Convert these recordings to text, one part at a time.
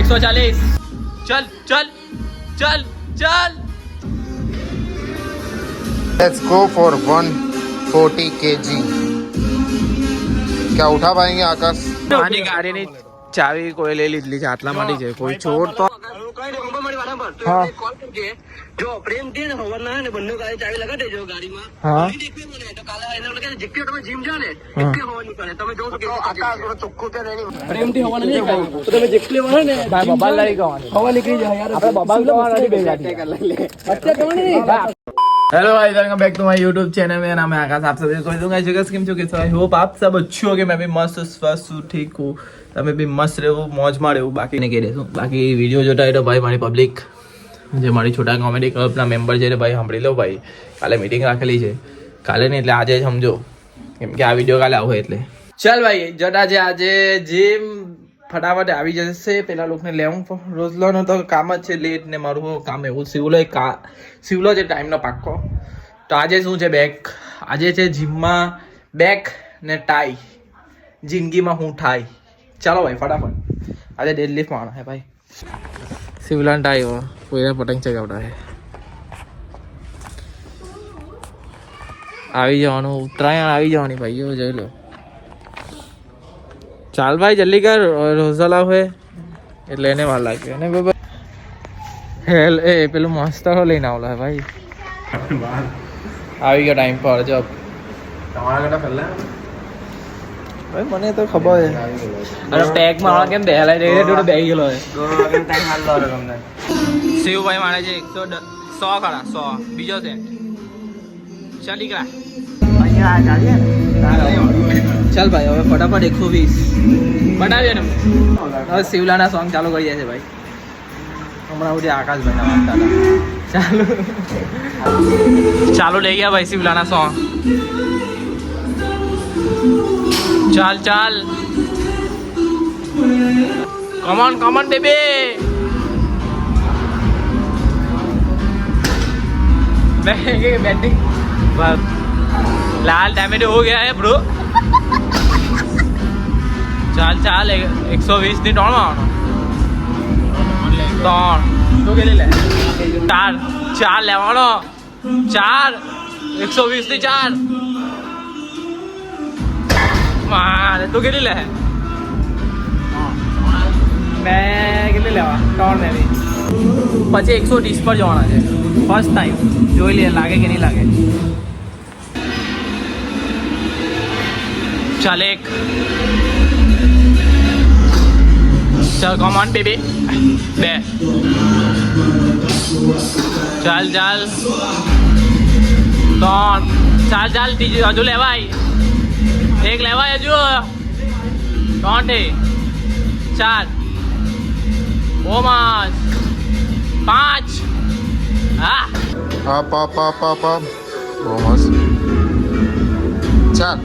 140 चल चल चल चल लेट्स गो फॉर 140 kg. क्या उठा पाएंगे आकाश? આની ગાડીની ચાવી કોઈ લઈ લીધી છે આટલા માટે છે કોઈ ચોર તો હા જો પ્રેમ થી ને ખબર ના ને બંને ગાડી ચાવી લગાડી દેજો ગાડીમાં હા તો કાલે એને લગે જીકે તમે જીમ જાઓ ને જીકે હોવાની કરે તમે જો કે આકાશ થોડો ચોખ્ખું કે નહીં પ્રેમ થી હોવાનું નહીં તો તમે જીકે હોય ને ભાઈ બબાલ લઈ ગવાની હવા નીકળી જાય યાર આપણે બબાલ ગવાના નથી બે ગાડી અત્યારે કહેવાની નહીં hello guys welcome back to my YouTube channel. मेरा नाम है आकाश. आप सब कोई दूंगा जगह स्कीम चुके सो आई होप आप सब अच्छे होगे. मैं भी मस्त स्वस्थ हूँ ठीक हूँ. તમે બી મસ્ત રહેવું મોજમાં રહેવું બાકી ને કહી દેશું બાકી વિડીયો જોતા હોય તો ભાઈ મારી પબ્લિક જે મારી છોટા કોમેડી ક્લબના મેમ્બર છે ને ભાઈ સાંભળી લો ભાઈ કાલે મીટિંગ રાખેલી છે કાલે નહીં એટલે આજે જ સમજો કેમ કે આ વિડીયો કાલે આવો એટલે ચાલ ભાઈ જટા છે આજે જીમ ફટાફટ આવી જશે પેલા લોકોને લેવું રોજલોનો તો કામ જ છે લેટ ને મારું કામ એવું સિવલો છે ટાઈમનો પાક્કો તો આજે શું છે બેક આજે છે જીમમાં બેક ને ટાઈ જિંદગીમાં હું ઠાઈ ચાલો ભાઈ ફટાફટ આજે ડેડલિફ્ટ મારવાનો હે ભાઈ સિવલાન ટાઈ હો કોઈને પતંગ ચગાવતા હે આવી જવાનું ઉત્તરાયણ આવી જવાની ભાઈ એવું જોઈ લો ચાલ ભાઈ જલ્દી કર રોઝા હે એટલે એને વાર લાગે અને બાબા હેલ એ પેલું માસ્ટર લઈને આવલો હે ભાઈ આવી ગયો ટાઈમ પર જો તમારા કરતા પહેલા ભાઈ મને તો ખબર છે અરે પેક માં કેમ બેહલાઈ રહી છે બેહી ગયેલો છે ટાઈમ હાલ લો તમને શિવભાઈ મારે છે 100 ખરા 100 બીજો સેન્ટ ચાલી ગયા ચાલ ભાઈ હવે ફટાફટ 120 બનાવીએ ને હવે શિવલાના સોંગ ચાલુ કરી જાય છે ભાઈ હમણાં ઉઠી આકાશભાઈ ના ચાલુ ચાલુ લઈ ગયા ભાઈ શિવલાના સોંગ ચાલ ચાલ કમોન કમોન બેબી बैटिंग लाल डैमेज हो गया है ब्रो चाल चाल 120 ની ટોણ માં ટોણ તો કે લે ચાર ચાર લેવાનો ચાર 120 ની ચાર માર તો કે લે મેં કેટલી લેવા ટોણ લેવી પછી 130 પર જવાના છે ફર્સ્ટ ટાઈમ જોઈ લે લાગે કે નહીં લાગે ચાલ એક ચાલ કમ ઓન બેબી બે ચાલ ચાલ ત્રણ ચાલ ચાલ ત્રીજી હજુ લેવાય એક લેવાય હજુ ત્રણ ચાર ઓ માસ 5 હા up up up up up બહુ મસ્ત ચાલ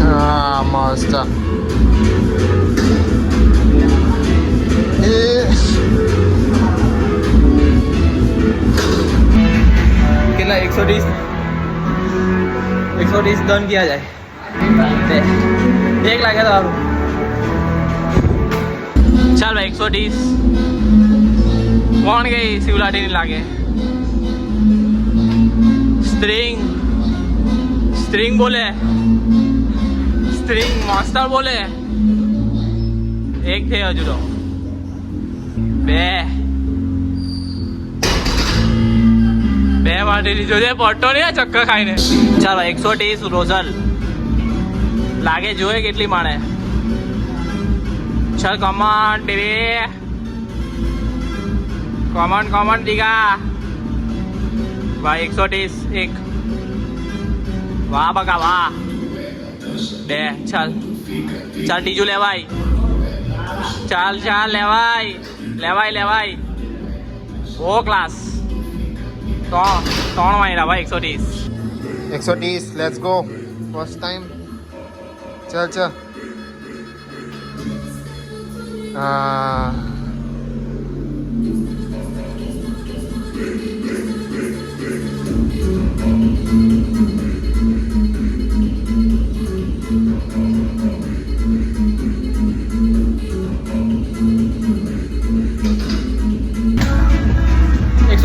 હા મસ્ત કેટલા 130 डन किया जाए एक लागे तो चल भाई 130 कौन गई शिवलाटी नहीं लागे स्ट्रिंग स्ट्रिंग बोले स्ट्रिंग मास्टर बोले एक थे हजू तो बे બે માટે જોજે પટ્ટો નહીં ચક્કર ખાઈને ચાલો 130 રોઝલ લાગે જોઈએ કેટલી માણે ચાલ કમન બેબી કમન કમન દીગા ભાઈ 130 એક વાહ બકા વાહ બે ચાલ ચાલ ત્રીજું લેવાય ચાલ ચાલ લેવાય લેવાય લેવાય ઓ ક્લાસ ત્રણ માર્યા ભાઈ 130 લેટ્સ ગો ફર્સ્ટ ટાઈમ ચાલ ચાલ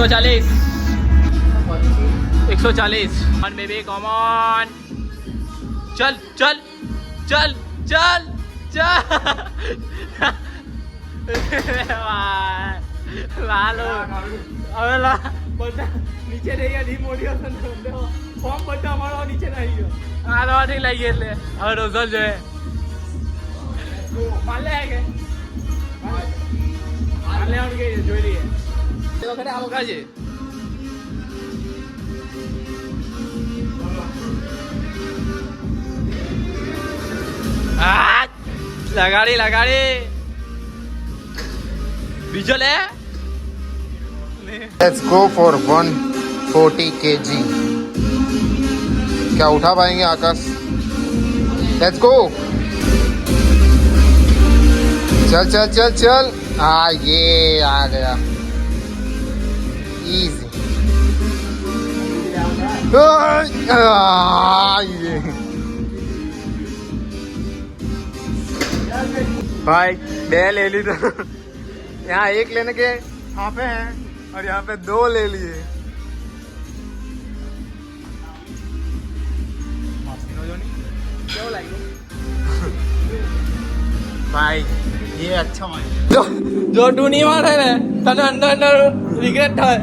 140 140 on baby come on चल चल चल चल चल लालो હવે લા બધા નીચે રહી ગયા ડી મોડિયો ફોર્મ બધા અમારો નીચે રહી ગયો આ લોટી લઈ ગઈ એટલે હવે રોઝલ જોઈએ માલે કે માલે આઉટ ગઈ જોઈ લઈએ એ વખતે આવો કાજે આ લગાડી બીજો લે लेट्स गो फॉर 140 kg क्या उठा पाएंगे आकाश लेट्स गो चल चल चल चल हाँ ये आ गया इजी ये भाई दे ले ली तो यहाँ एक लेने के हाफे हैं और यहाँ पे 2 ले लिए भाई ये अच्छा જો તું નહીં મારે ને તને અંદર રિગ્રેટ થાય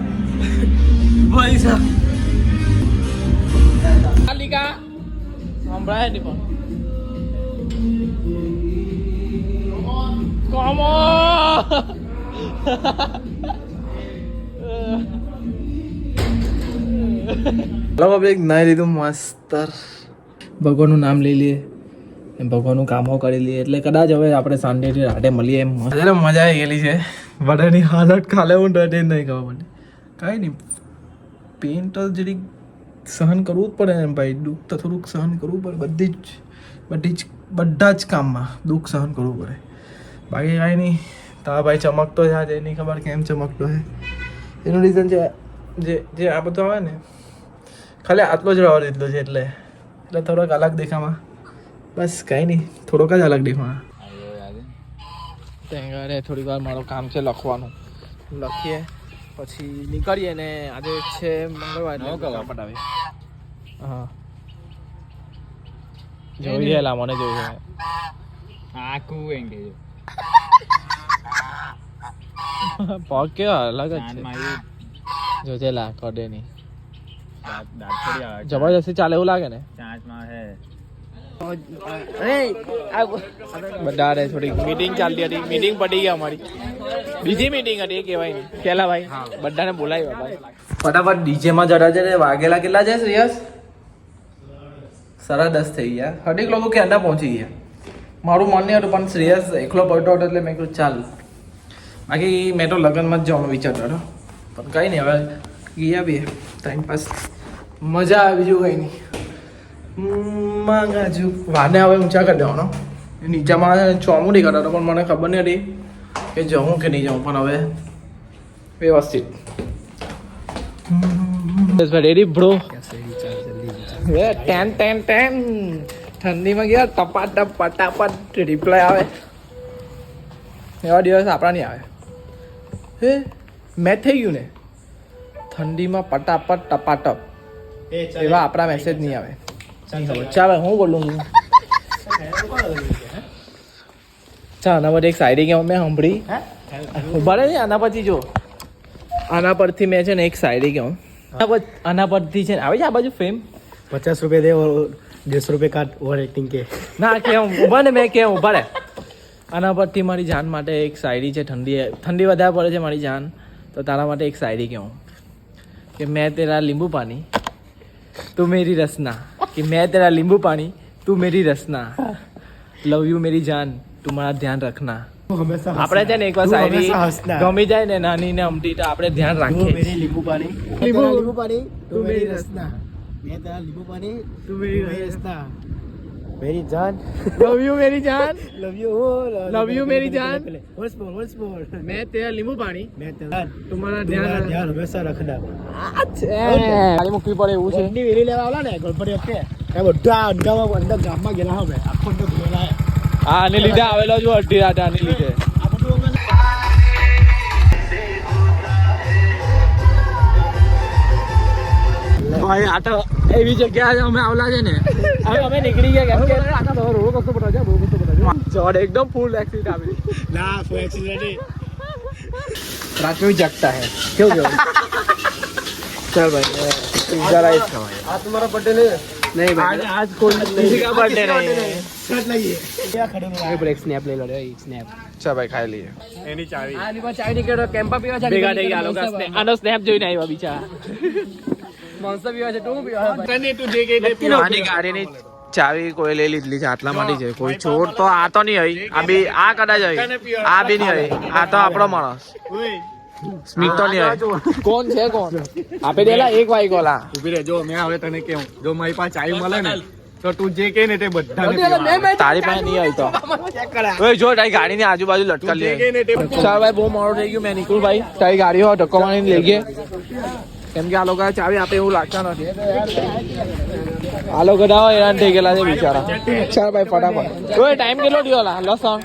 ભાઈ સાહેબ કાલિકા સંભળાય નહીં પણ Come on! ચલો પબ્લિક નાઈ લીધું મસ્ત ભગવાનનું નામ લઈ લઈએ એમ ભગવાનનું કામો કરી લઈએ એટલે કદાચ હવે આપણે સન્ડેથી રાતે મળીએ એમ અત્યારે મજા આવી ગયેલી છે બધાની હાલત ખાલે હું ડરે નહીં ખબર પડે કાંઈ નહીં પેન તો જરીક સહન કરવું જ પડે ને ભાઈ દુઃખ તો થોડુંક સહન કરવું પડે બધા જ કામમાં દુઃખ સહન કરવું પડે બાકી કાંઈ નહીં તારા ભાઈ ચમકતો છે આજે એની ખબર કેમ ચમકતો છે એનું રીઝન છે જે આ બધું આવે ને ખાલી આટલો જ રવા દીધો છે એટલે થોડોક અલગ દેખામાં બસ કાંઈ નહીં થોડોક જ અલગ દેખામાં ત્યાં ઘરે થોડીક વાર મારું કામ છે લખવાનું લખીએ પછી નીકળીએ ને આજે છે મંગળવાર પટાવે હા જોઈએ લા મને જોઈએ આખું એમ કે પગ કેવા અલગ જ છે જોજે લા કડે નહીં જબરજસ્તી ચાલે એવું લાગે ને બધા થોડીક મીટિંગ ચાલતી હતી મીટિંગ પતી ગઈ અમારી બીજી મીટિંગ હતી કહેવાય નહીં પેલા ભાઈ બધાને બોલાવ્યા ભાઈ ફટાફટ ડીજેમાં જરા જરા વાગેલા કેટલા છે શ્રેયસ 10:30 થઈ ગયા હરેક લોકો ક્યાં પહોંચી ગયા મારું મન નહીં હતું પણ શ્રેયસ એકલો પડતો હતો એટલે મેં કીધું ચાલ બાકી મેં તો લગ્નમાં જ જવાનું વિચારતો હતો પણ કંઈ નહીં હવે ગયા બી ટાઈમ પાસ મજા આવે બીજું કંઈ નહીં માંગાજુ વાને હવે ઊંચા કરી દેવાનો નીચામાં ચોમું નહીં કરતો પણ મને ખબર નહીં હતી કે જવું કે નહીં જવું પણ હવે વ્યવસ્થિત રેડી બ્રો ટેન ઠંડીમાં ગયા ટપાટપ પટાપટ રિપ્લાય આવે એવા દિવસ આપણા નહીં આવે હે મેચ થઈ ગયું ને ઠંડીમાં પટાપટ ટપાટપ એવા આપણા મેસેજ નહીં આવે ચાલો હું બોલું છું ચાલ આના પર એક શાયરી કે મેં સાંભળી ઉભા રહે આના પછી જો આના પરથી મેં છે ને એક શાયરી કહું આના પરથી છે ને આવે છે આ બાજુ ફેમ 50 रुपए दे और 150 रुपए काट ओवर एक्टिंग के ના કેમ ઉભા ને મેં કેમ ઉભા રહે આના પરથી મારી જાન માટે એક શાયરી છે ઠંડી વધારે પડે છે મારી જાન તો તારા માટે એક શાયરી કહું કે મેં તેરા લીંબુ પાણી તું મેરી રસના कि मैं तेरा नींबू पानी तू मेरी रसना लव यू मेरी जान तुम्हारा ધ્યાન રખના આપણે છે ને એક વાર શાયરી ગમી જાય ને નાની ને અમટી તો આપણે ધ્યાન રાખીએ मेरी नींबू पानी तू मेरी रसना मैं तेरा नींबू पानी तू मेरी रसना मेरी जान लव यू मेरी जान लव यू मेरी जान once more मैं तेरा नींबू पानी मैं तेरा तुम्हारा ધ્યાન હંમેશા રખના ગાડી મૂકવી પડે એવું છે ઠંડી વેલી લેવા આવલા ને ગણપતિ વખતે આ બધા અંડામાં અંદર ગામમાં ગયેલા હવે આખો અંદર ગયેલા હા આને લીધે આવેલો છું અડધી રાતે આને લીધે આ બધું અમે ભાઈ આ તો એવી જગ્યાએ અમે આવલા છે ને હવે અમે નીકળી ગયા કેમ કે આના બહુ રોડ કsto બતા ચડ એકદમ ફૂલ એક્સિડન્ટ આવી ના ફૂલ એક્સિડન્ટ रात में जगता है क्यों क्यों चल भाई पिज्जा राइस खाओ आज तुम्हारा बर्थडे नहीं आज आज कोई किसी का बर्थडे नहीं है शर्ट लगी है क्या खड़े हो एक ब्रेक स्नैप ले लो रे एक स्नैप चल भाई खाई लिए એની ચાવી આ લીવા ચાય નીકળો કેમ્પા પીવા છે ભેગા થઈ ગયા લોકો આનો સ્નેપ જોઈને આવ્યા બિચારા મોન્સ્ટર પીવા છે તું પીવા તને તું જે કે આની ગાડીની ચાવી કોઈ લઈ લીધી છે આટલા માટે છે કોઈ ચોર તો આ તો નહીં હોય આ બી આ કદાચ હોય આ બી નહીં હોય આ તો આપણો માણસ સ્મિત તો નહીં હોય કોણ છે કોણ આપે દેલા એક વાઈ ગોલા ઉભી રહે જો મેં હવે તને કેવું જો મારી પાસે ચાવી મળે ને તો તું જે કે ને તે બધાને તારી પાસે નહીં હોય તો ઓય જો તારી ગાડીની આજુબાજુ લટકા લે ચાલ ભાઈ બહુ મોડું થઈ ગયું મેં નીકળું ભાઈ તારી ગાડી હોય ધક્કો મારીને લઈ ગયા કેમ કે આ લોકો ચાવી આપે એવું લાગતા નથી આ લોકો દાવા હેરાન થઈ ગયેલા છે બિચારા ચાલ ભાઈ ફટાફટ ઓય ટાઈમ કેટલો થયો લા લસણ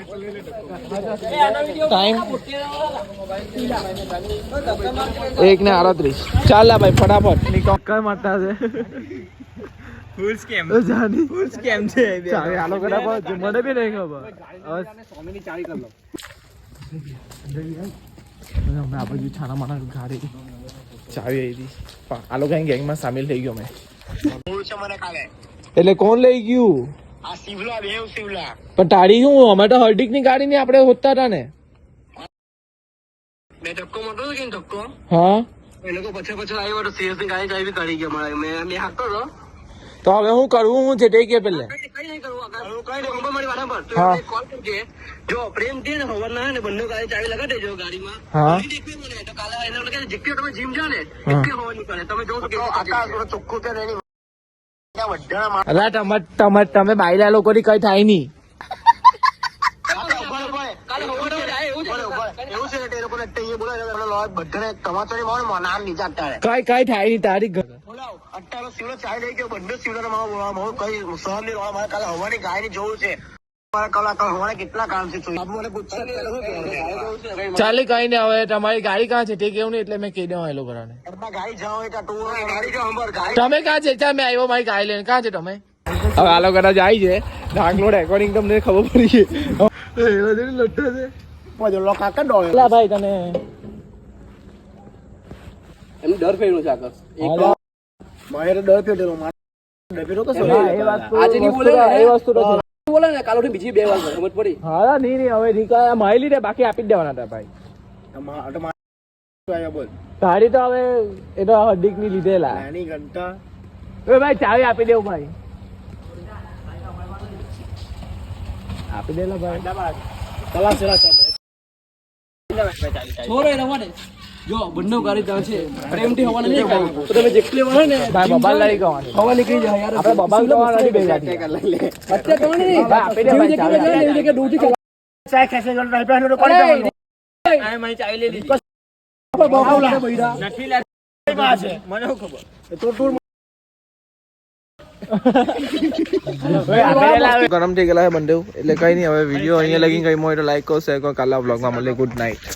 ટાઈમ 1:38 ચાલ લા ભાઈ ફટાફટ નિકોકર મારતા છે ફૂલ સ્કેમ જાની ફૂલ સ્કેમ છે ચાવી આ લોકો દાવા મને બી નહીં ખબર સ્વામીની ચાવી કર લો અમે આ બાજુ છાના માના ગાડી ચાવી આવી હતી આ લોકો અહીં ગેંગમાં સામેલ થઈ ગયો મેં હું છે મને કાલે એટલે કોણ લઈ ગયું આ શિવલા બેવ શિવલા પણ તારી શું અમે તો હર્ડિક ની ગાડી ની આપણે હોતા હતા ને મેં ધક્કો મારતો હતો કે ધક્કો હા એ લોકો પછી આવ્યો તો સીએસ ની ગાડી ચાવી કરી ગયા મારે મેં હાકતો હતો તો હવે હું કરવું હું છે તે કે પેલે કઈ નહીં કરવું કઈ નહીં ખબર મારી વાડા પર હા. કોલ કરજે જો પ્રેમ થી ને ખબર ના ને બંને ગાડી ચાવી લગાડી દેજો ગાડીમાં હા. નહીં દેખવી મને તો કાલે એને લોકો જેટલી તમે જીમ જાઓ ને એટલી હવા નીકળે તમે જો કે આકાશ ચોખ્ખું તે નહીં અલા તમે બાયલા લોકો ની કઈ થાય નહીં કાલે ખબર જાય એવું છે કે એ લોકોને એ બોલે બધાને તમાચોરી મારો નામ નીચે અત્યારે કઈ થાય નહીં તારી બોલાવ અત્યારે શિવલો ચાય લઈ ગયો બંને શિવલો મારો બોલાવ મારું કઈ સહન નહીં રોવા મારે કાલે હવાની ગાય ની જોવું છે મારે કલાક હવાને કેટલા કામ છે બાબુ મને પૂછશે ચાલે કઈ નહીં હવે તમારી ગાડી ક્યાં છે તે કેવું નહીં એટલે મેં કહી દઉં એ લોકો ગાડી જાઓ હોય તો ગાડી જાઓ અંબર ગાડી તમે ક્યાં છે ચાલ મેં આવ્યો મારી ગાડી લઈને ક્યાં છે તમે હવે આ લોકો જાય છે ડાંગલો રેકોર્ડિંગ તમને ખબર પડી છે લટ્ટો છે પછી લો કાકા ડોળે ભાઈ તને એમ ડર ફેરવો છે આકાશ મારે ડર ફેટેલો મારે ડર ફેટો તો આજે નહીં બોલે એ વસ્તુ તો છે બોલે ને કાલોથી બીજી બે વાર સમજ પડી હા નહીં હવે નીકળ્યા મારી લીધે બાકી આપી જ દેવાના હતા ભાઈ બોલ ગાડી તો હવે એ તો હર્ડિક ની લીધેલા નાની ઘંટા એ ભાઈ ચાવી આપી દેવું ભાઈ આપી દેલા ભાઈ કલાક છે છોરો એ રવાને જો બંને ગાડી ત્યાં છે પ્રેમથી હવાને નહીં કાઢો તો તમે જેટલી વળે ને ભાઈ બબાલ લઈ ગવાની હવા નીકળી જાય યાર આપણે બબાલ ગવાના નથી ભેગા અત્યારે તમે નહીં ભાઈ આપી દે ભાઈ ચાવી આપી દે. કે દૂધી કે ચાય ખેસે ગયો રાઈપા નો કોણ દેવાનો આ મારી ચાવી લઈ લીધી બાબુલા નથી લે માં છે મને શું ખબર તો ટૂર ગરમ થઈ ગયેલા છે બંને એટલે કઈ નહીં હવે વિડીયો અહીંયા લગી ગઈ હોય તો લાઈક કરો શેર કરો કાલના બ્લોગમાં મળીએ ગુડ નાઇટ